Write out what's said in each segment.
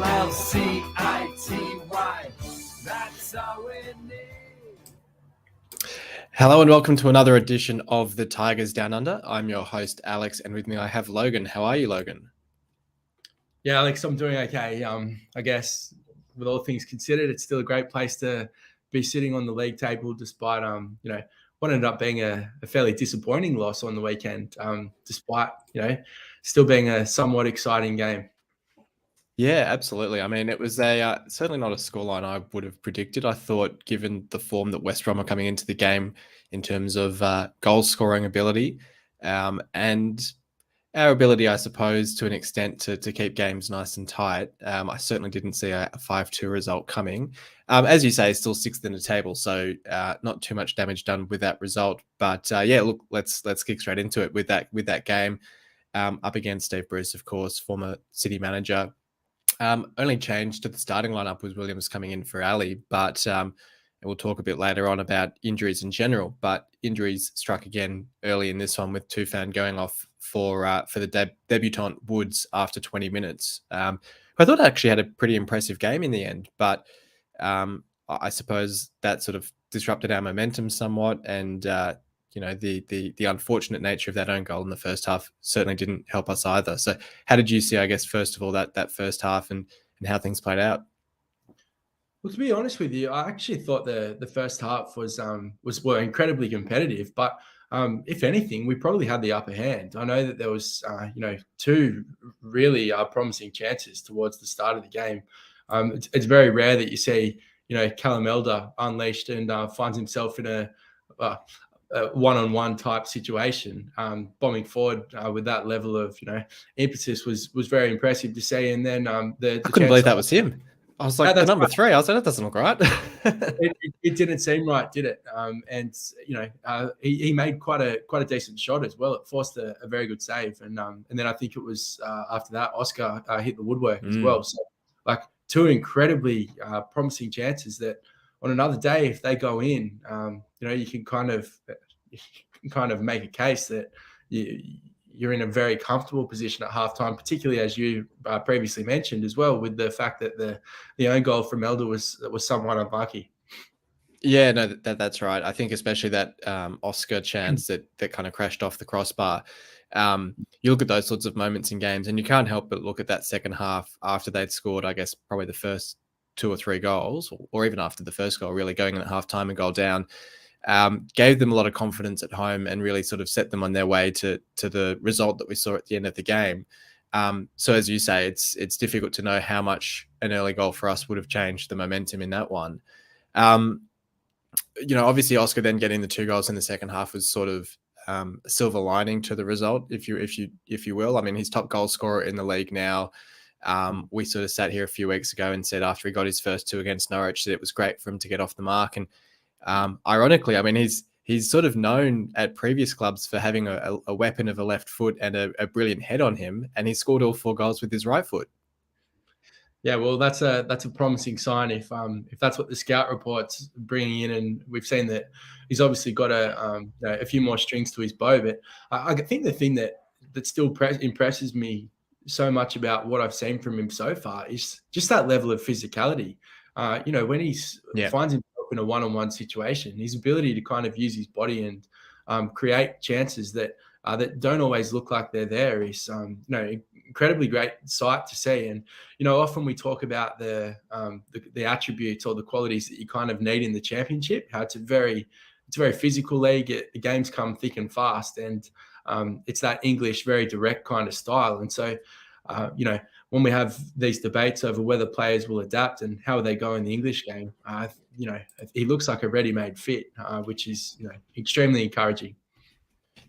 LCITY. That's all we need. Hello and welcome to another edition of the Tigers Down Under. I'm your host, Alex, and with me I have Logan. How are you, Logan? Yeah, Alex, I'm doing okay. I guess with all things considered, it's still a great place to be sitting on the league table, despite what ended up being a fairly disappointing loss on the weekend, despite still being a somewhat exciting game. Yeah, absolutely. I mean, it was certainly not a scoreline I would have predicted. I thought, given the form that West Brom are coming into the game in terms of goal scoring ability, and our ability, I suppose, to an extent to keep games nice and tight. I certainly didn't see a 5-2 result coming. As you say, still sixth in the table, so not too much damage done with that result. But yeah, look, let's kick straight into it with that game up against Steve Bruce, of course, former City manager. Only change to the starting lineup was Williams coming in for Ali, but we'll talk a bit later on about injuries in general. But injuries struck again early in this one with Tufan going off for the debutant Woods after 20 minutes. I thought I actually had a pretty impressive game in the end, but I suppose that sort of disrupted our momentum somewhat, and the unfortunate nature of that own goal in the first half certainly didn't help us either. So how did you see, I guess, first of all, that first half and how things played out? Well, to be honest with you, I actually thought the first half were incredibly competitive, but if anything, we probably had the upper hand. I know that there was two really promising chances towards the start of the game. It's very rare that you see Callum Elder unleashed and finds himself in a one-on-one type situation. Bombing forward with that level of impetus was very impressive to see. And then I couldn't believe that was him. I was like, the number right. 3. I was like, that doesn't look right. it didn't seem right, did it? He made quite a decent shot as well. It forced a very good save, and then I think it was after that Oscar hit the woodwork as well. So like two incredibly promising chances that on another day, if they go in, you can kind of make a case that you're in a very comfortable position at halftime, particularly as you previously mentioned as well, with the fact that the own goal from Elder was somewhat unlucky. Yeah, no, that's right. I think especially that Oscar chance that kind of crashed off the crossbar. You look at those sorts of moments in games, and you can't help but look at that second half after they'd scored, I guess, probably the first 2 or 3 goals, or even after the first goal, really going in at halftime and goal down. Gave them a lot of confidence at home and really sort of set them on their way to the result that we saw at the end of the game. So as you say, it's difficult to know how much an early goal for us would have changed the momentum in that one. Obviously Oscar then getting the 2 goals in the second half was sort of a silver lining to the result, if you will. I mean, he's top goal scorer in the league now. We sort of sat here a few weeks ago and said after he got his first 2 against Norwich that it was great for him to get off the mark. And ironically, I mean, he's sort of known at previous clubs for having a weapon of a left foot and a brilliant head on him, and he scored all 4 goals with his right foot. Yeah, well, that's a promising sign if that's what the scout report's bringing in, and we've seen that he's obviously got a few more strings to his bow. But I think the thing that still impresses me so much about what I've seen from him so far is just that level of physicality. When he finds himself in a one-on-one situation, his ability to kind of use his body and create chances that don't always look like they're there is incredibly great sight to see. And often we talk about the attributes or the qualities that you kind of need in the championship, how it's a very physical league. The games come thick and fast, and it's that English very direct kind of style. And so when we have these debates over whether players will adapt and how they go in the English game, he looks like a ready-made fit, which is extremely encouraging.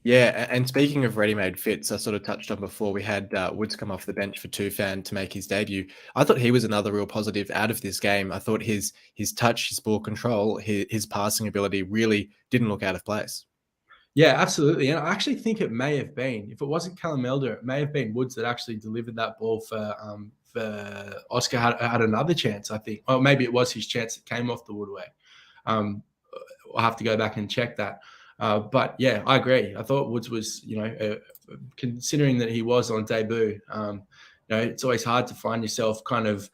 Yeah, and speaking of ready-made fits, I sort of touched on before, we had Woods come off the bench for Tufan to make his debut. I thought he was another real positive out of this game. I thought his touch, his ball control, his passing ability really didn't look out of place. Yeah, absolutely. And I actually think it may have been, if it wasn't Callum Elder, it may have been Woods that actually delivered that ball for Oscar had another chance, I think. Or maybe it was his chance that came off the woodwork. I'll have to go back and check that. But yeah, I agree. I thought Woods was, considering that he was on debut, it's always hard to find yourself kind of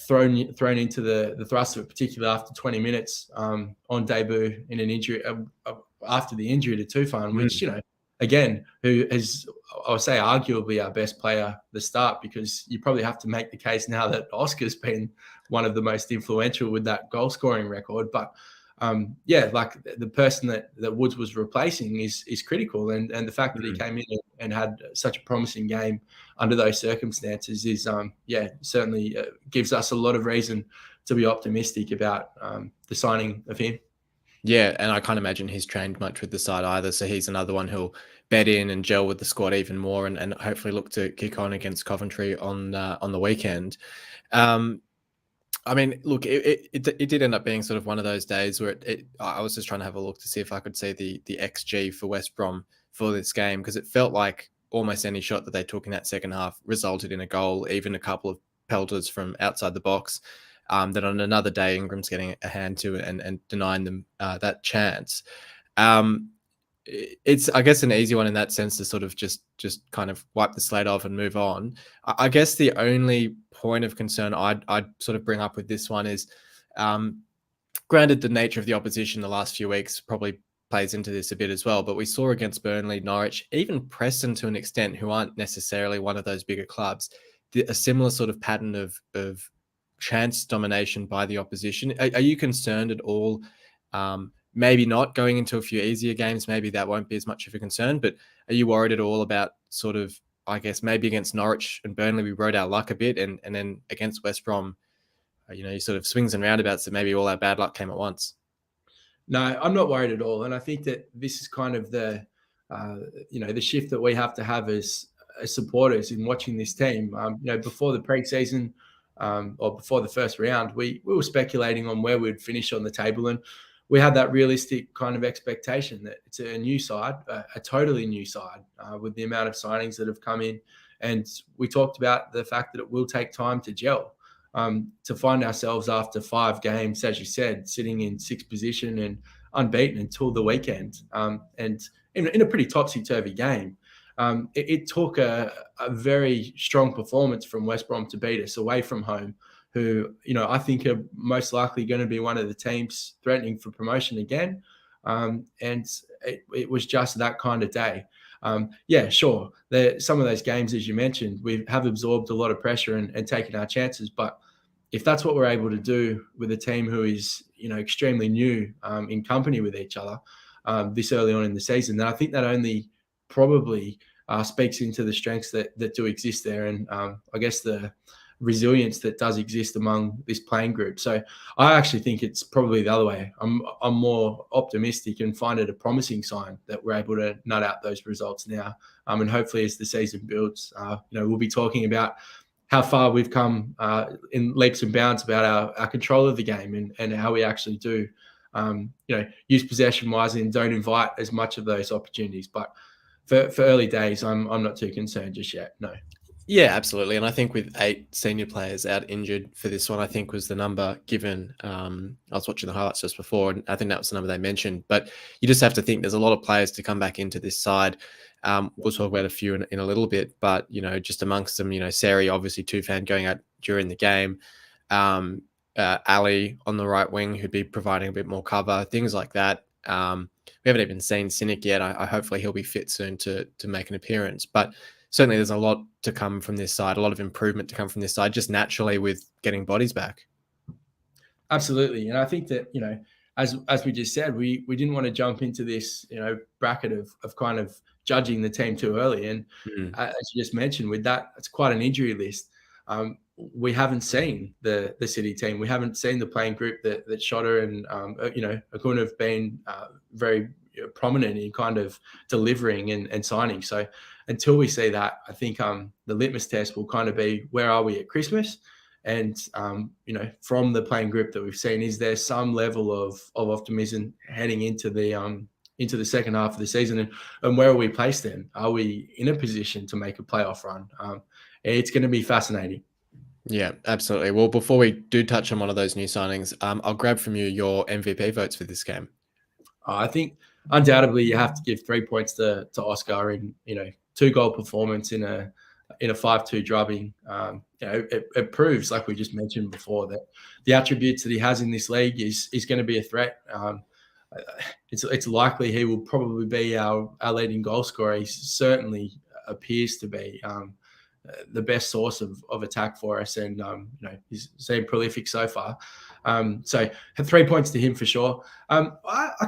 thrown into the thrust of it, particularly after 20 minutes on debut in an injury after the injury to Tufan, which, again, who is, I would say, arguably our best player the start, because you probably have to make the case now that Oscar's been one of the most influential with that goal scoring record. But like the person that Woods was replacing is critical, and the fact that he came in and had such a promising game under those circumstances is certainly gives us a lot of reason to be optimistic about the signing of him. Yeah, and I can't imagine he's trained much with the side either. So he's another one who'll bed in and gel with the squad even more, and hopefully look to kick on against Coventry on the weekend. I mean, look, it did end up being sort of one of those days where I was just trying to have a look to see if I could see the XG for West Brom for this game, because it felt like almost any shot that they took in that second half resulted in a goal, even a couple of pelters from outside the box. That on another day, Ingram's getting a hand to and denying them that chance. It's, I guess, an easy one in that sense to sort of just kind of wipe the slate off and move on. I guess the only point of concern I'd sort of bring up with this one is, granted, the nature of the opposition the last few weeks probably plays into this a bit as well, but we saw against Burnley, Norwich, even Preston to an extent, who aren't necessarily one of those bigger clubs, a similar sort of pattern of chance domination by the opposition. Are you concerned at all? Maybe not going into a few easier games, maybe that won't be as much of a concern, but are you worried at all about sort of, I guess, maybe against Norwich and Burnley, we rode our luck a bit, and then against West Brom, you sort of swings and roundabouts, that maybe all our bad luck came at once? No, I'm not worried at all. And I think that this is kind of the shift that we have to have as supporters in watching this team. Before the preseason, or before the first round, we were speculating on where we'd finish on the table, and we had that realistic kind of expectation that it's a new side, a totally new side, with the amount of signings that have come in. And we talked about the fact that it will take time to gel, to find ourselves after 5 games, as you said, sitting in 6th position and unbeaten until the weekend, and in a pretty topsy-turvy game. It took a very strong performance from West Brom to beat us away from home, who, I think are most likely going to be one of the teams threatening for promotion again. And it was just that kind of day. Sure, some of those games, as you mentioned, we have absorbed a lot of pressure and taken our chances. But if that's what we're able to do with a team who is, extremely new, in company with each other, this early on in the season, then I think that only probably speaks into the strengths that do exist there, and I guess the resilience that does exist among this playing group. So I actually think it's probably the other way. I'm more optimistic and find it a promising sign that we're able to nut out those results now. And hopefully as the season builds, we'll be talking about how far we've come in leaps and bounds about our control of the game, and how we actually do, use possession wisely and don't invite as much of those opportunities. But for early days, I'm not too concerned just yet. No. Yeah, absolutely. And I think with 8 senior players out injured for this one, I think was the number given. I was watching the highlights just before, and I think that was the number they mentioned. But you just have to think there's a lot of players to come back into this side. We'll talk about a few in a little bit, but, just amongst them, Seri, obviously Tufan going out during the game. Ali on the right wing, who'd be providing a bit more cover, things like that. We haven't even seen Cynic yet. I hopefully he'll be fit soon to make an appearance. But certainly there's a lot to come from this side, a lot of improvement to come from this side, just naturally with getting bodies back. Absolutely. And I think that, as we just said, we didn't want to jump into this, bracket of kind of judging the team too early. And as you just mentioned, with that, it's quite an injury list. We haven't seen the City team. We haven't seen the playing group that Shotter and, Akun have been very prominent in kind of delivering and signing. So until we see that, I think the litmus test will kind of be, where are we at Christmas? And, from the playing group that we've seen, is there some level of optimism heading into the second half of the season? And where are we placed then? Are we in a position to make a playoff run? It's going to be fascinating. Yeah, absolutely. Well, before we do touch on one of those new signings, I'll grab from you your MVP votes for this game. I think undoubtedly you have to give 3 points to Oscar in, 2-goal performance in a in a 5-2 drubbing. It proves, like we just mentioned before, that the attributes that he has in this league is going to be a threat. It's likely he will probably be our leading goal scorer. He certainly appears to be the best source of attack for us, and he's been prolific so far. So 3 points to him for sure. I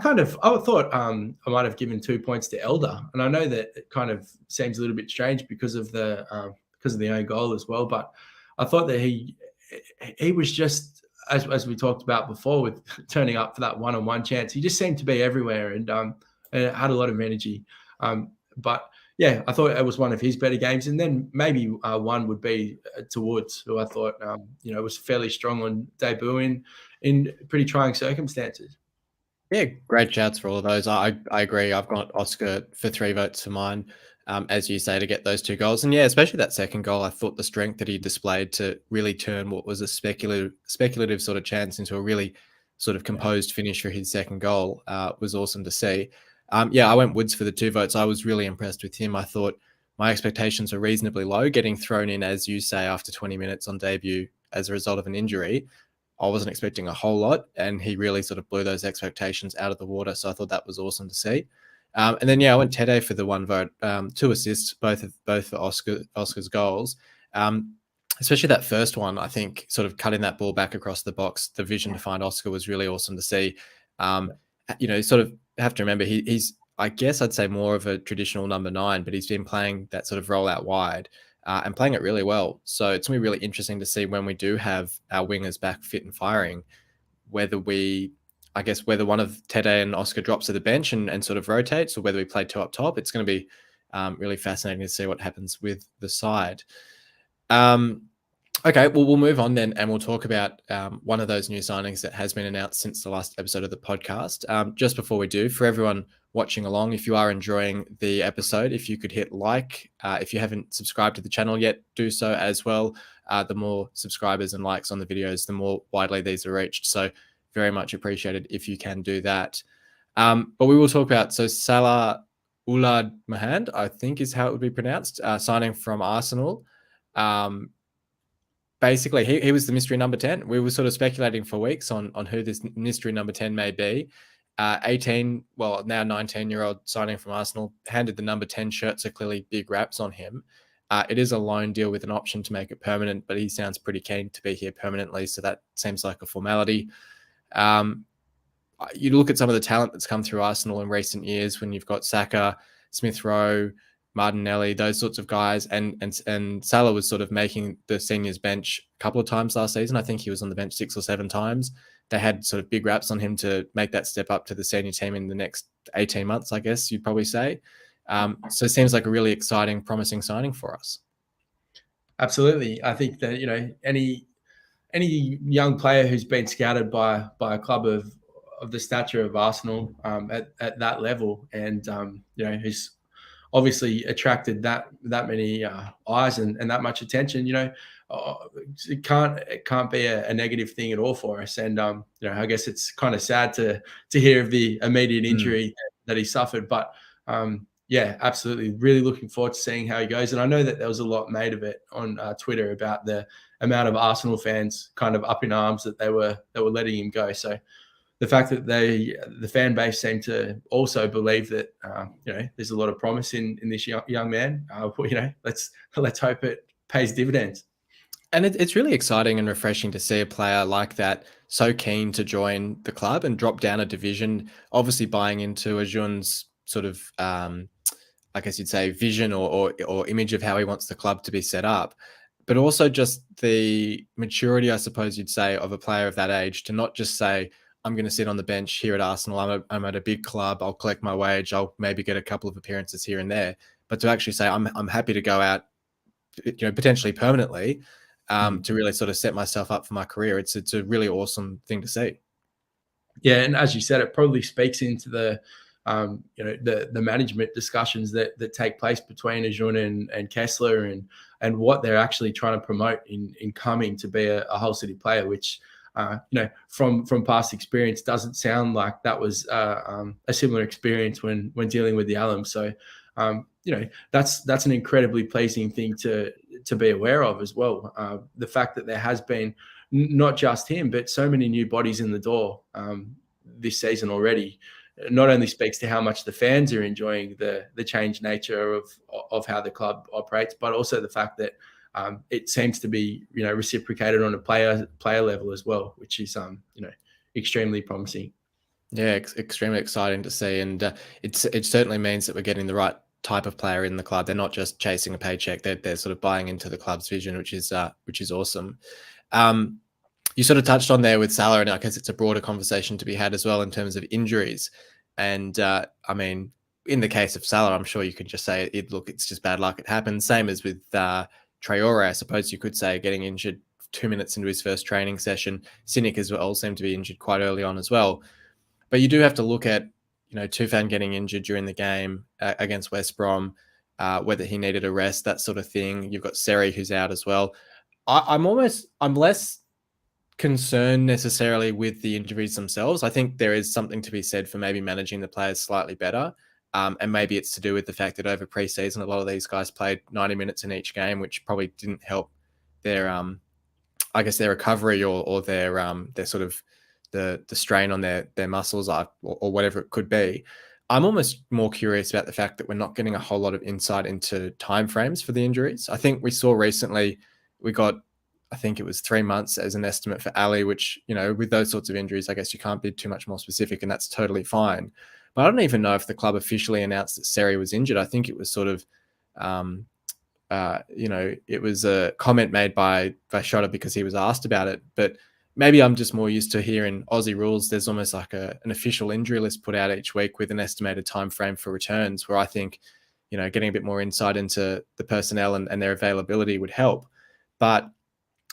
thought I might have given 2 points to Elder, and I know that it kind of seems a little bit strange because of the own goal as well. But I thought that he was just, as we talked about before, with turning up for that one-on-one chance. He just seemed to be everywhere and had a lot of energy. But yeah, I thought it was one of his better games. And then maybe one would be to Woods, who I thought was fairly strong on debut in pretty trying circumstances. Yeah, great shouts for all of those. I agree. I've got Oscar for 3 votes for mine, as you say, to get those 2 goals. And yeah, especially that second goal, I thought the strength that he displayed to really turn what was a speculative sort of chance into a really sort of composed finish for his second goal was awesome to see. I went Woods for the 2 votes. I was really impressed with him. I thought my expectations were reasonably low, getting thrown in, as you say, after 20 minutes on debut as a result of an injury. I wasn't expecting a whole lot, and he really sort of blew those expectations out of the water. So I thought that was awesome to see. And then, I went Tede for the 1 vote, 2 assists, both for Oscar's goals. Especially that first one, I think, sort of cutting that ball back across the box, the vision to find Oscar was really awesome to see. Sort of have to remember he's, I guess I'd say, more of a traditional number 9, but he's been playing that sort of roll out wide and playing it really well. So it's going to be really interesting to see when we do have our wingers back fit and firing, whether one of Tede and Oscar drops to the bench and sort of rotates, or whether we play 2 up top. It's going to be really fascinating to see what happens with the side. Okay, well, we'll move on then, and we'll talk about one of those new signings that has been announced since the last episode of the podcast. Just before we do, for everyone watching along, if you are enjoying the episode, if you could hit like. If you haven't subscribed to the channel yet, do so as well. The more subscribers and likes on the videos, the more widely these are reached. So very much appreciated if you can do that. But we will talk about, Salah Oulad Mahand, I think is how it would be pronounced, signing from Arsenal. Basically, he was the mystery number 10. We were sort of speculating for weeks on who this mystery number 10 may be. 18, well, now 19-year-old signing from Arsenal, handed the number 10 shirt, so clearly big raps on him. It is a loan deal with an option to make it permanent, but he sounds pretty keen to be here permanently, so that seems like a formality. You look at some of the talent that's come through Arsenal in recent years when you've got Saka, Smith Rowe, Martinelli, those sorts of guys, and Salah was sort of making the seniors bench a couple of times last season. I think he was on the bench 6 or 7 times. They had sort of big raps on him to make that step up to the senior team in the next 18 months, I guess you'd probably say. So it seems like a really exciting, promising signing for us. Absolutely. I think that, any young player who's been scouted by a club of the stature of Arsenal at that level, and who's obviously attracted that many eyes and that much attention, it can't be a negative thing at all for us. And I guess it's kind of sad to hear of the immediate injury that he suffered, but yeah, absolutely, really looking forward to seeing how he goes. And I know that there was a lot made of it on Twitter about the amount of Arsenal fans kind of up in arms that they were letting him go. So the fact that the fan base seemed to also believe that there's a lot of promise in this young man. Let's hope it pays dividends. And it's really exciting and refreshing to see a player like that so keen to join the club and drop down a division, obviously buying into Ajun's sort of, I guess you'd say, vision or image of how he wants the club to be set up, but also just the maturity, I suppose you'd say, of a player of that age to not just say, I'm going to sit on the bench here at Arsenal. I'm at a big club. I'll collect my wage. I'll maybe get a couple of appearances here and there, but to actually say, I'm happy to go out, potentially permanently, to really sort of set myself up for my career. It's a really awesome thing to see. Yeah, and as you said, it probably speaks into the management discussions that take place between Ajun and Kessler and what they're actually trying to promote in coming to be a Hull City player, which from past experience doesn't sound like that was a similar experience when dealing with the alum. So that's an incredibly pleasing thing to be aware of as well. The fact that there has been not just him, but so many new bodies in the door this season already, not only speaks to how much the fans are enjoying the changed nature of how the club operates, but also the fact that it seems to be reciprocated on a player level as well, which is extremely promising. Yeah, extremely exciting to see, and it certainly means that we're getting the right type of player in the club. They're not just chasing a paycheck; they're sort of buying into the club's vision, which is awesome. You sort of touched on there with Salah, and I guess it's a broader conversation to be had as well in terms of injuries. And I mean, in the case of Salah, I'm sure you can just say, it's just bad luck. It happens. Same as with Traore, I suppose you could say, getting injured 2 minutes into his first training session. Cynic as well seemed to be injured quite early on as well. But you do have to look at, Tufan getting injured during the game against West Brom, whether he needed a rest, that sort of thing. You've got Seri who's out as well. I'm less concerned necessarily with the injuries themselves. I think there is something to be said for maybe managing the players slightly better. And maybe it's to do with the fact that over pre-season, a lot of these guys played 90 minutes in each game, which probably didn't help their, their recovery or their sort of the strain on their muscles or whatever it could be. I'm almost more curious about the fact that we're not getting a whole lot of insight into timeframes for the injuries. I think we saw recently, I think it was 3 months as an estimate for Ali, which, with those sorts of injuries, I guess you can't be too much more specific, and that's totally fine. But I don't even know if the club officially announced that Seri was injured. I think it was sort of, it was a comment made by Shota because he was asked about it. But maybe I'm just more used to hearing Aussie rules. There's almost like an official injury list put out each week with an estimated time frame for returns, where I think, getting a bit more insight into the personnel and their availability would help. But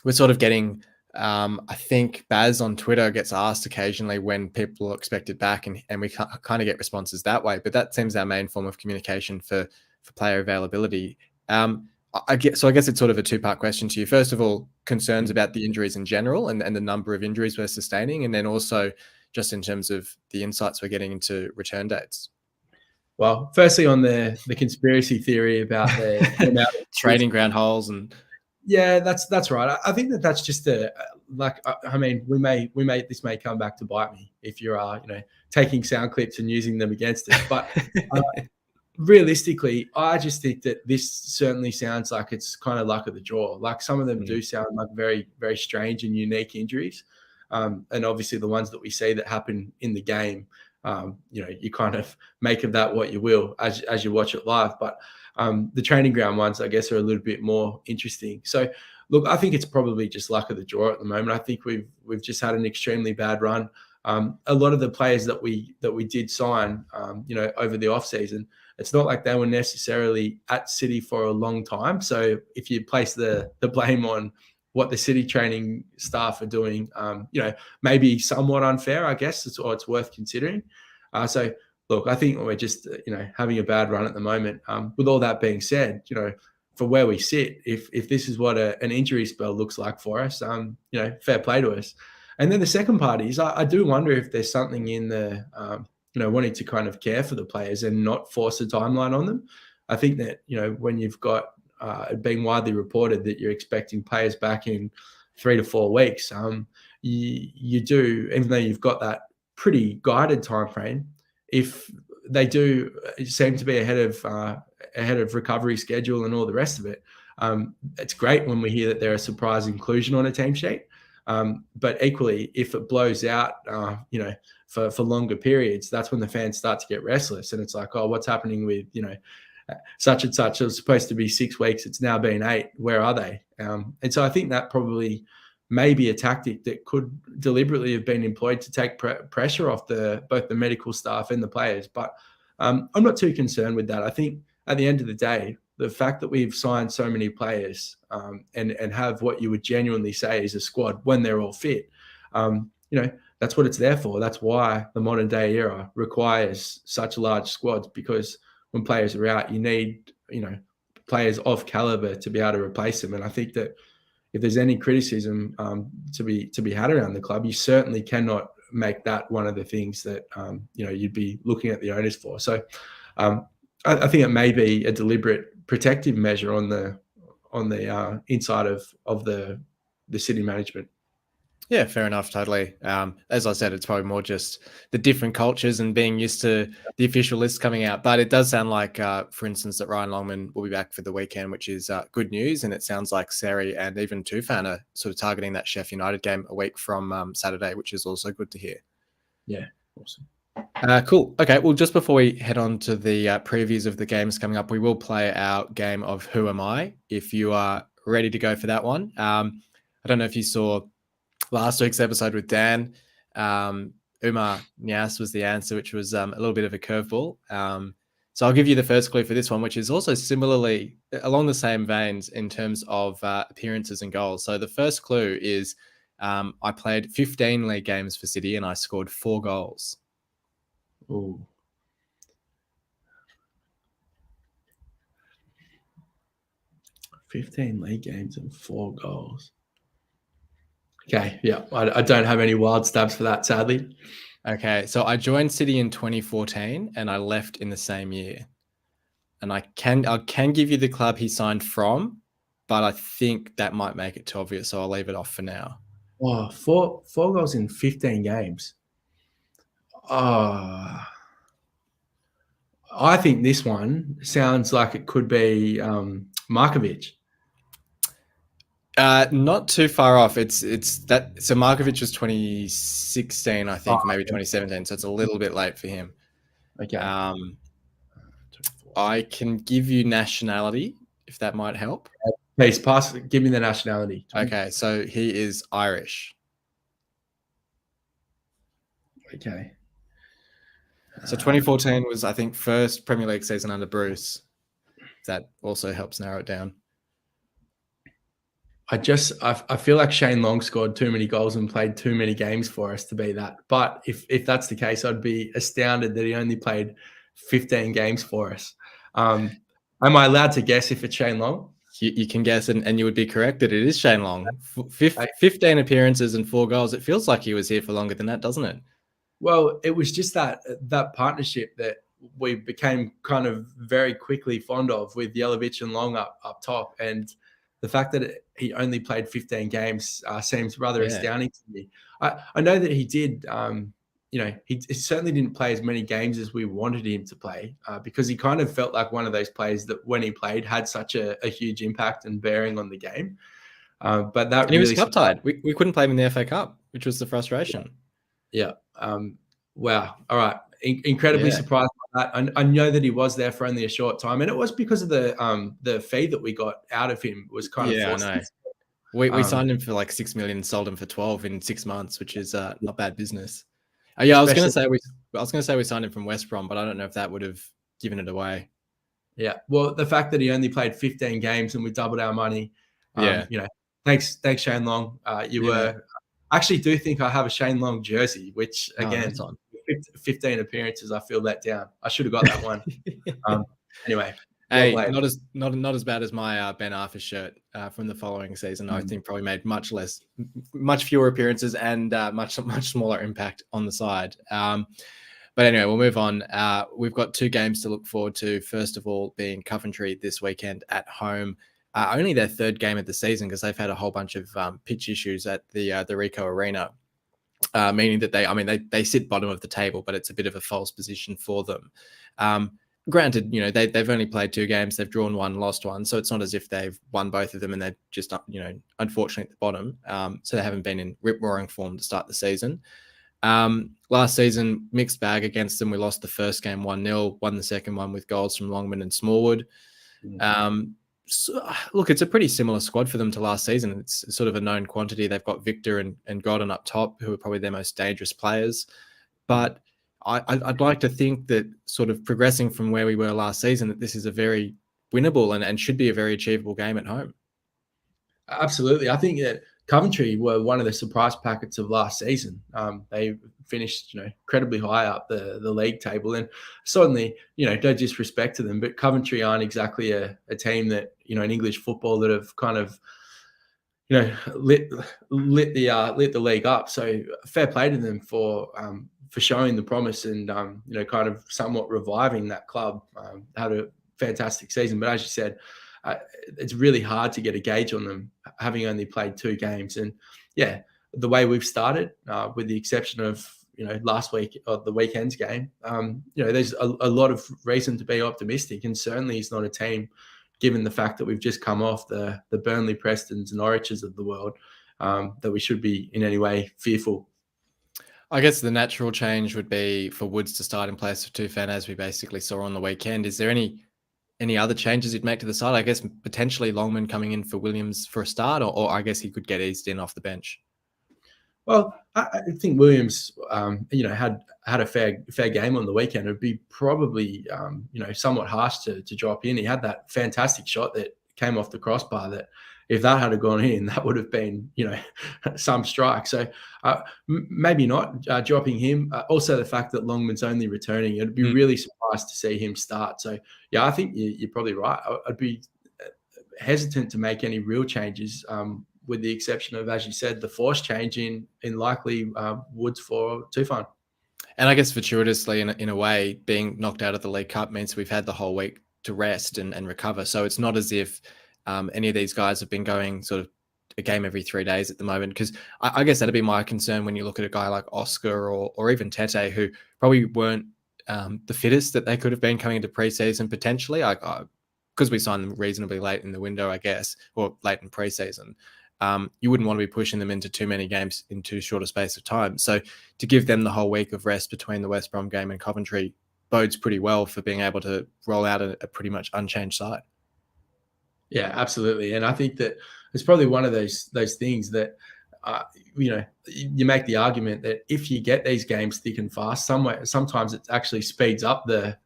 we're sort of getting, I think Baz on Twitter gets asked occasionally when people are expected back, and we kind of get responses that way. But that seems our main form of communication for player availability. I guess it's sort of a two-part question to you. First of all, concerns about the injuries in general and the number of injuries we're sustaining, and then also just in terms of the insights we're getting into return dates. Well, firstly, on the conspiracy theory about the training ground holes and. Yeah, that's right. I think that's just this may come back to bite me if you're taking sound clips and using them against us. But realistically, I just think that this certainly sounds like it's kind of luck of the draw. Like some of them do sound like very, very strange and unique injuries. And obviously the ones that we see that happen in the game, you kind of make of that what you will as you watch it live. But the training ground ones, I guess, are a little bit more interesting. So, look, I think it's probably just luck of the draw at the moment. I think we've just had an extremely bad run. A lot of the players that we did sign, over the off season, it's not like they were necessarily at City for a long time. So, if you place the blame on what the City training staff are doing, maybe somewhat unfair, I guess, it's worth considering. So. Look, I think we're just, having a bad run at the moment. With all that being said, for where we sit, if this is what an injury spell looks like for us, fair play to us. And then the second part is I do wonder if there's something in the, wanting to kind of care for the players and not force a timeline on them. I think that, when you've got it being widely reported that you're expecting players back in 3 to 4 weeks, you do, even though you've got that pretty guided time frame, if they do seem to be ahead of recovery schedule and all the rest of it, it's great when we hear that they're a surprise inclusion on a team sheet. But equally, if it blows out, for longer periods, that's when the fans start to get restless. And it's like, oh, what's happening with, such and such? It was supposed to be 6 weeks. It's now been 8. Where are they? And so I think that probably may be a tactic that could deliberately have been employed to take pressure off both the medical staff and the players. But I'm not too concerned with that. I think at the end of the day, the fact that we've signed so many players and have what you would genuinely say is a squad when they're all fit, that's what it's there for. That's why the modern day era requires such large squads, because when players are out, you need, players of caliber to be able to replace them. And I think that if there's any criticism to be had around the club, you certainly cannot make that one of the things that you'd be looking at the owners for. So I think it may be a deliberate protective measure on the inside of the city management. Yeah, fair enough. Totally. As I said, it's probably more just the different cultures and being used to the official list coming out. But it does sound like, for instance, that Ryan Longman will be back for the weekend, which is good news. And it sounds like Seri and even Tufan are sort of targeting that Sheffield United game a week from Saturday, which is also good to hear. Yeah, awesome. Cool. Okay. Well, just before we head on to the previews of the games coming up, we will play our game of Who Am I? If you are ready to go for that one. I don't know if you saw last week's episode with Dan. Umar Nias was the answer, which was a little bit of a curveball. So I'll give you the first clue for this one, which is also similarly along the same veins in terms of appearances and goals. So the first clue is I played 15 league games for City and I scored 4 goals. Ooh. "15 league games and 4 goals." Okay, yeah, I don't have any wild stabs for that, sadly. Okay, so I joined City in 2014 and I left in the same year. And I can give you the club he signed from, but I think that might make it too obvious, so I'll leave it off for now. Oh, four goals in 15 games. Oh, I think this one sounds like it could be Markovic. Not too far off. It's that. So Markovic was 2016, I think, maybe 2017. So it's a little bit late for him. Okay. I can give you nationality if that might help. Please pass. Give me the nationality. Okay, so he is Irish. Okay. So 2014 was, I think, first Premier League season under Bruce. That also helps narrow it down. I feel like Shane Long scored too many goals and played too many games for us to be that. But if that's the case, I'd be astounded that he only played 15 games for us. Am I allowed to guess if it's Shane Long? You can guess, and you would be correct that it is Shane Long. 15 appearances and 4 goals. It feels like he was here for longer than that, doesn't it? Well, it was just that partnership that we became kind of very quickly fond of with Jelavic and Long up top. And the fact that he only played 15 games seems rather astounding to me. I know that he did, he certainly didn't play as many games as we wanted him to play because he kind of felt like one of those players that when he played had such a huge impact and bearing on the game. But that he was cup tied. We couldn't play him in the FA Cup, which was the frustration. Yeah. Wow. All right. Incredibly surprised by that. I know that he was there for only a short time, and it was because of the fee that we got out of him was kind of forced. I know. We signed him for like 6 million and sold him for 12 in 6 months, which is not bad business. I was going to say we signed him from West Brom, but I don't know if that would have given it away. Yeah. Well, the fact that he only played 15 games and we doubled our money. Thanks Shane Long. I actually do think I have a Shane Long jersey, which again, 15 appearances, I feel let down. I should have got that one. Anyway, hey, not as bad as my Ben Arthur shirt from the following season. I think probably made much fewer appearances and much smaller impact on the side. But anyway, we'll move on. We've got 2 games to look forward to. First of all, being Coventry this weekend at home. Only their 3rd game of the season because they've had a whole bunch of pitch issues at the Rico Arena, meaning that they sit bottom of the table, but it's a bit of a false position for them. Granted, they've only played 2 games, they've drawn 1, lost 1, so it's not as if they've won both of them and they're just unfortunately at the bottom. So they haven't been in rip-roaring form to start the season. Last season, mixed bag against them. We lost the first game 1-0, won the second one with goals from Longman and Smallwood. So, look, it's a pretty similar squad for them to last season. It's sort of a known quantity. They've got Victor and Godden up top, who are probably their most dangerous players. But I'd like to think that sort of progressing from where we were last season, that this is a very winnable and should be a very achievable game at home. Absolutely. I think that Coventry were one of the surprise packets of last season. They finished, incredibly high up the league table, and certainly, no disrespect to them, but Coventry aren't exactly a team that in English football that have kind of, lit the league up. So fair play to them for for showing the promise and kind of somewhat reviving that club. Had a fantastic season, but as you said, it's really hard to get a gauge on them having only played 2 games. And yeah, the way we've started, with the exception of last week or the weekend's game, there's a lot of reason to be optimistic, and certainly it's not a team, given the fact that we've just come off the Burnley, Prestons, and Norwiches of the world, that we should be in any way fearful. I guess the natural change would be for Woods to start in place of Tufan, as we basically saw on the weekend. Is there any other changes you'd make to the side? I guess potentially Longman coming in for Williams for a start, or I guess he could get eased in off the bench. Well, I think Williams, had a fair game on the weekend. It'd be probably, somewhat harsh to drop in. He had that fantastic shot that came off the crossbar that, if that had gone in, that would have been, some strike. So maybe not dropping him. Also, the fact that Longman's only returning, I'd be really surprised to see him start. So, yeah, I think you're probably right. I'd be hesitant to make any real changes, with the exception of, as you said, the force change in likely Woods for Tufan. And I guess fortuitously, in a way, being knocked out of the League Cup means we've had the whole week to rest and recover. So it's not as if any of these guys have been going sort of a game every 3 days at the moment, because I guess that'd be my concern when you look at a guy like Oscar or even Tete, who probably weren't the fittest that they could have been coming into preseason potentially, because we signed them reasonably late in the window, I guess, or late in preseason. You wouldn't want to be pushing them into too many games in too short a space of time. So to give them the whole week of rest between the West Brom game and Coventry bodes pretty well for being able to roll out a pretty much unchanged side. Yeah, absolutely. And I think that it's probably one of those things that, you make the argument that if you get these games thick and fast, sometimes it actually speeds up the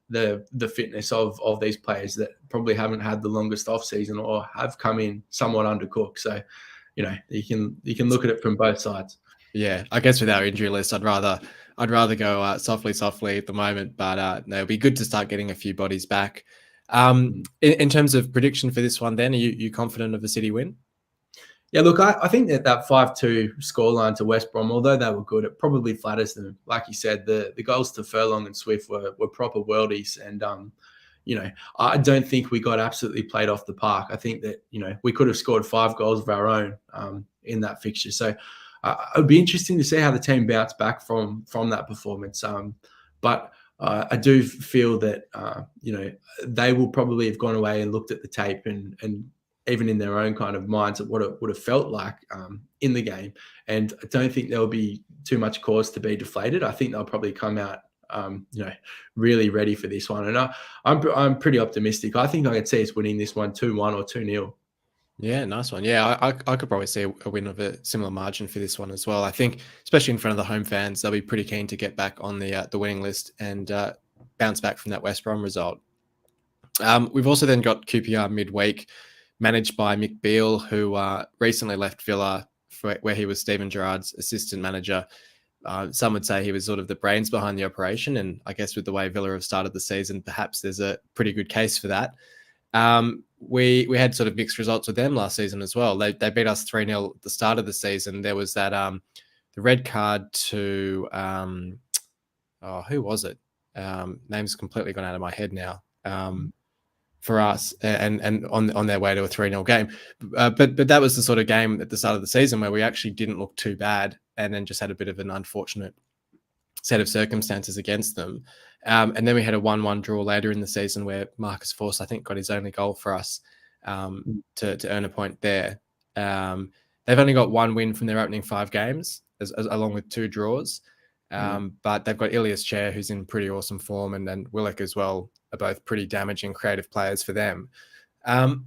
fitness of these players that probably haven't had the longest off season or have come in somewhat undercooked. So, you can look at it from both sides. Yeah, I guess with our injury list, I'd rather go softly at the moment, but no, it'd be good to start getting a few bodies back. In terms of prediction for this one, then, are you confident of a City win? Yeah, look, I think that 5-2 scoreline to West Brom, although they were good, it probably flatters them. Like you said, the goals to Furlong and Swift were proper worldies, and I don't think we got absolutely played off the park. I think that we could have scored 5 goals of our own in that fixture. So it would be interesting to see how the team bounce back from that performance. But I do feel that they will probably have gone away and looked at the tape and even in their own kind of minds at what it would have felt like in the game. And I don't think there'll be too much cause to be deflated. I think they'll probably come out, really ready for this one. And I'm pretty optimistic. I think I could see us winning this one 2-1 or 2-0. Yeah, nice one. Yeah, I could probably see a win of a similar margin for this one as well. I think, especially in front of the home fans, they'll be pretty keen to get back on the winning list and bounce back from that West Brom result. We've also then got QPR midweek, managed by Mick Beale, who recently left Villa, where he was Steven Gerrard's assistant manager. Some would say he was sort of the brains behind the operation, and I guess with the way Villa have started the season, perhaps there's a pretty good case for that. We had sort of mixed results with them last season as well. They beat us 3-0 at the start of the season. There was that the red card to who was it? Name's completely gone out of my head now. For us, and on their way to a 3-0 game. But that was the sort of game at the start of the season where we actually didn't look too bad, and then just had a bit of an unfortunate set of circumstances against them. And then we had a 1-1 draw later in the season where Marcus Forss, I think, got his only goal for us to earn a point there. They've only got 1 win from their opening 5 games, along with 2 draws. But they've got Ilias Chair, who's in pretty awesome form, and then Willock as well, are both pretty damaging creative players for them. But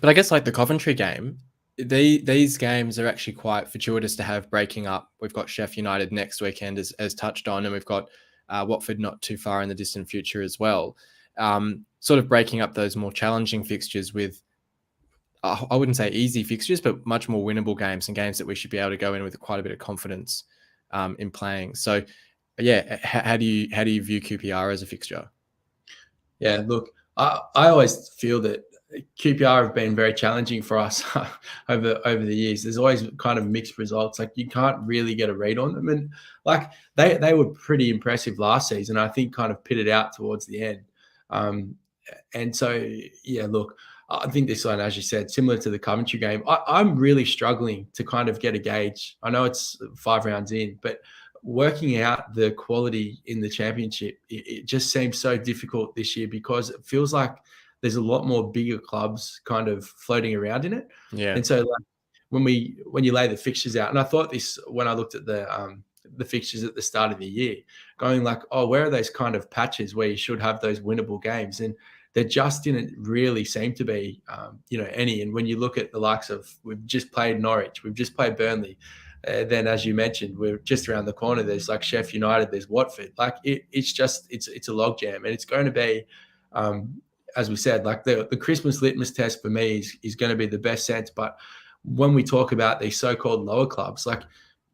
I guess like the Coventry game, these games are actually quite fortuitous to have breaking up. We've got Sheffield United next weekend, as touched on, and we've got Watford not too far in the distant future as well. Sort of breaking up those more challenging fixtures with, I wouldn't say easy fixtures, but much more winnable games and games that we should be able to go in with quite a bit of confidence in playing. So, yeah, how do you view QPR as a fixture? Yeah, look, I always feel that QPR have been very challenging for us over the years. There's always kind of mixed results. Like you can't really get a read on them, and like they were pretty impressive last season. I think kind of pitted out towards the end. And so yeah, look, I think this one, as you said, similar to the Coventry game, I'm really struggling to kind of get a gauge. I know it's 5 rounds in, but working out the quality in the championship, it just seems so difficult this year because it feels like there's a lot more bigger clubs kind of floating around in it. Yeah. And so like when you lay the fixtures out, and I thought this when I looked at the fixtures at the start of the year, going like, oh, where are those kind of patches where you should have those winnable games? And there just didn't really seem to be, any. And when you look at the likes of, we've just played Norwich, we've just played Burnley. Then, as you mentioned, we're just around the corner. There's like Sheffield United, there's Watford. Like it's a logjam, and it's going to be, as we said, like the Christmas litmus test for me is going to be the best sense. But when we talk about these so-called lower clubs, like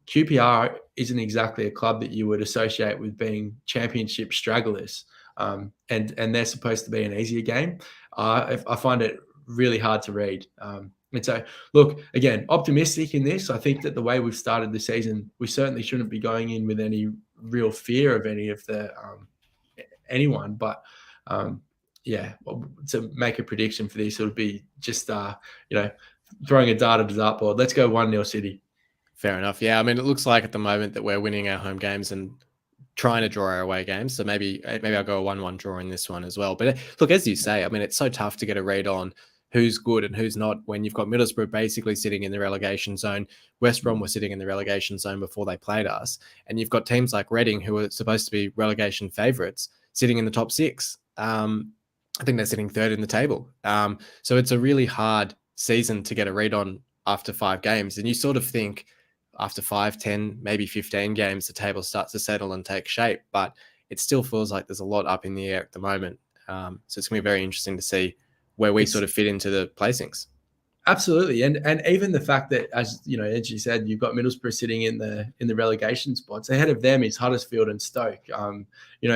QPR isn't exactly a club that you would associate with being championship stragglers, and they're supposed to be an easier game. I find it really hard to read. And so, look, again, optimistic in this. I think that the way we've started the season, we certainly shouldn't be going in with any real fear of any of the anyone. But to make a prediction for this, it would be just throwing a dart at the dartboard. Let's go 1-0 City. Fair enough. Yeah, I mean, it looks like at the moment that we're winning our home games and trying to draw our away games. So maybe I'll go a 1-1 draw in this one as well. But look, as you say, I mean, it's so tough to get a read on who's good and who's not when you've got Middlesbrough basically sitting in the relegation zone. West Brom were sitting in the relegation zone before they played us. And you've got teams like Reading, who are supposed to be relegation favourites, sitting in the top 6. I think they're sitting 3rd in the table. So it's a really hard season to get a read on after 5 games. And you sort of think after 5, 10, maybe 15 games, the table starts to settle and take shape. But it still feels like there's a lot up in the air at the moment. So it's going to be very interesting to see where we sort of fit into the placings. Absolutely. And even the fact that, as you said, you've got Middlesbrough sitting in the relegation spots. Ahead of them is Huddersfield and Stoke.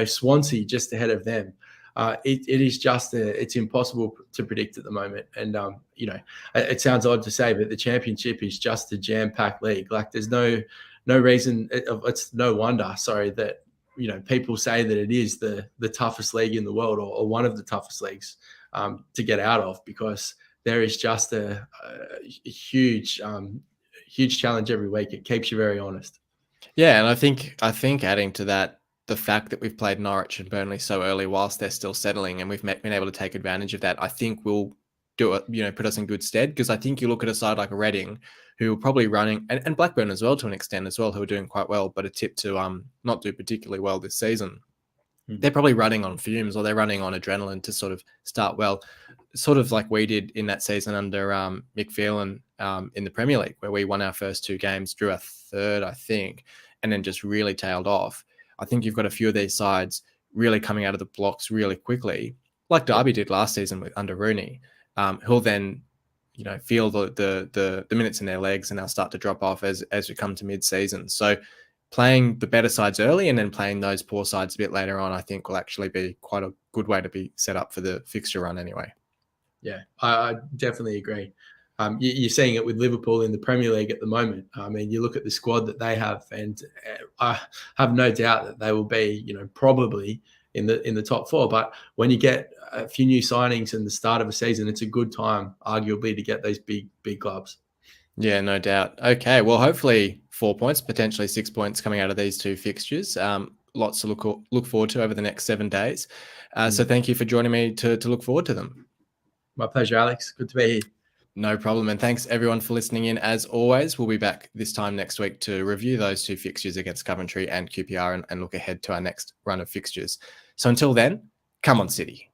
Swansea just ahead of them. It is just it's impossible to predict at the moment. And it sounds odd to say, but the championship is just a jam-packed league. Like there's no reason, it's no wonder, that people say that it is the toughest league in the world or one of the toughest leagues to get out of, because there is just a huge challenge every week. It keeps you very honest. Yeah, and I think adding to that, the fact that we've played Norwich and Burnley so early whilst they're still settling, and we've been able to take advantage of that, I think will do it, put us in good stead. Because I think you look at a side like a Reading, who are probably running, and Blackburn as well to an extent as well, who are doing quite well, but are tipped to not do particularly well this season. They're probably running on fumes, or they're running on adrenaline to sort of start well, sort of like we did in that season under Mick Phelan in the Premier League, where we won our first 2 games, drew a third, I think, and then just really tailed off. I think you've got a few of these sides really coming out of the blocks really quickly, like Derby did last season under Rooney, who'll then, feel the minutes in their legs, and they'll start to drop off as we come to mid-season. So playing the better sides early and then playing those poor sides a bit later on, I think will actually be quite a good way to be set up for the fixture run anyway. Yeah, I definitely agree. You're seeing it with Liverpool in the Premier League at the moment. I mean, you look at the squad that they have, and I have no doubt that they will be, probably in the top 4. But when you get a few new signings in the start of a season, it's a good time, arguably, to get those big clubs. Yeah, no doubt. Okay, well, hopefully 4 points, potentially 6 points coming out of these 2 fixtures. Lots to look forward to over the next 7 days. So thank you for joining me to look forward to them. My pleasure, Alex. Good to be here. No problem. And thanks everyone for listening in. As always, we'll be back this time next week to review those 2 fixtures against Coventry and QPR and look ahead to our next run of fixtures. So until then, come on City.